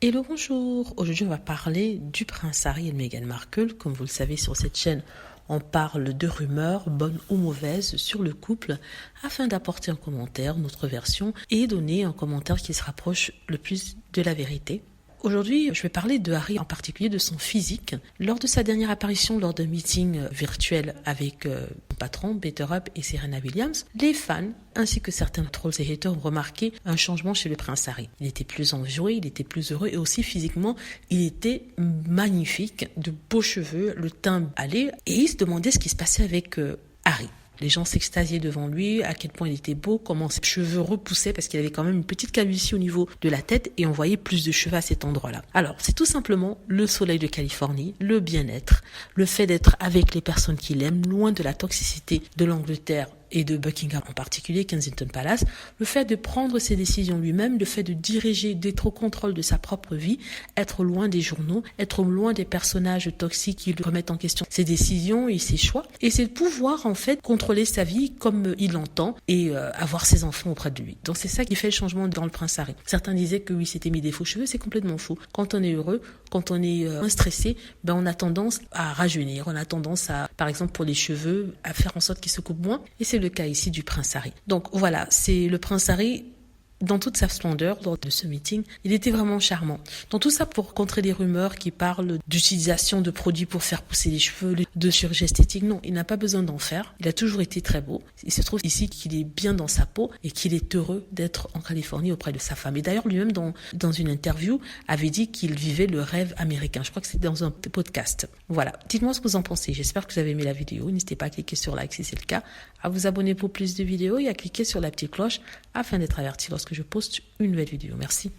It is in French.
Hello, bonjour. Aujourd'hui, on va parler du prince Harry et de Meghan Markle. Comme vous le savez, sur cette chaîne, on parle de rumeurs, bonnes ou mauvaises, sur le couple, afin d'apporter un commentaire, notre version, et donner un commentaire qui se rapproche le plus de la vérité. Aujourd'hui, je vais parler de Harry, en particulier de son physique. Lors de sa dernière apparition lors d'un meeting virtuel avec son patron, Peter Up et Serena Williams, les fans, ainsi que certains trolls et haters, ont remarqué un changement chez le prince Harry. Il était plus enjoué, il était plus heureux et aussi physiquement, il était magnifique, de beaux cheveux, le teint allait, et ils se demandaient ce qui se passait avec Harry. Les gens s'extasiaient devant lui, à quel point il était beau, comment ses cheveux repoussaient, parce qu'il avait quand même une petite calvitie au niveau de la tête et on voyait plus de cheveux à cet endroit-là. Alors, c'est tout simplement le soleil de Californie, le bien-être, le fait d'être avec les personnes qu'il aime, loin de la toxicité de l'Angleterre et de Buckingham en particulier, Kensington Palace, le fait de prendre ses décisions lui-même, le fait de diriger, d'être au contrôle de sa propre vie, être loin des journaux, être loin des personnages toxiques qui lui remettent en question ses décisions et ses choix. Et c'est de pouvoir en fait contrôler sa vie comme il l'entend et avoir ses enfants auprès de lui. Donc c'est ça qui fait le changement dans le prince Harry. Certains disaient que oui, s'était mis des faux cheveux, c'est complètement faux. Quand on est heureux, quand on est stressé, on a tendance à rajeunir, on a tendance à, par exemple pour les cheveux, à faire en sorte qu'ils se coupent moins. Et c'est le cas ici du prince Harry. Donc voilà, c'est le prince Harry dans toute sa splendeur lors de ce meeting. Il était vraiment charmant. Dans tout ça pour contrer les rumeurs qui parlent d'utilisation de produits pour faire pousser les cheveux, de chirurgie esthétique. Non, il n'a pas besoin d'en faire. Il a toujours été très beau. Il se trouve ici qu'il est bien dans sa peau et qu'il est heureux d'être en Californie auprès de sa femme. Et d'ailleurs, lui-même, dans une interview, avait dit qu'il vivait le rêve américain. Je crois que c'était dans un podcast. Voilà. Dites-moi ce que vous en pensez. J'espère que vous avez aimé la vidéo. N'hésitez pas à cliquer sur like si c'est le cas, à vous abonner pour plus de vidéos et à cliquer sur la petite cloche afin d'être averti lorsque je poste une nouvelle vidéo. Merci.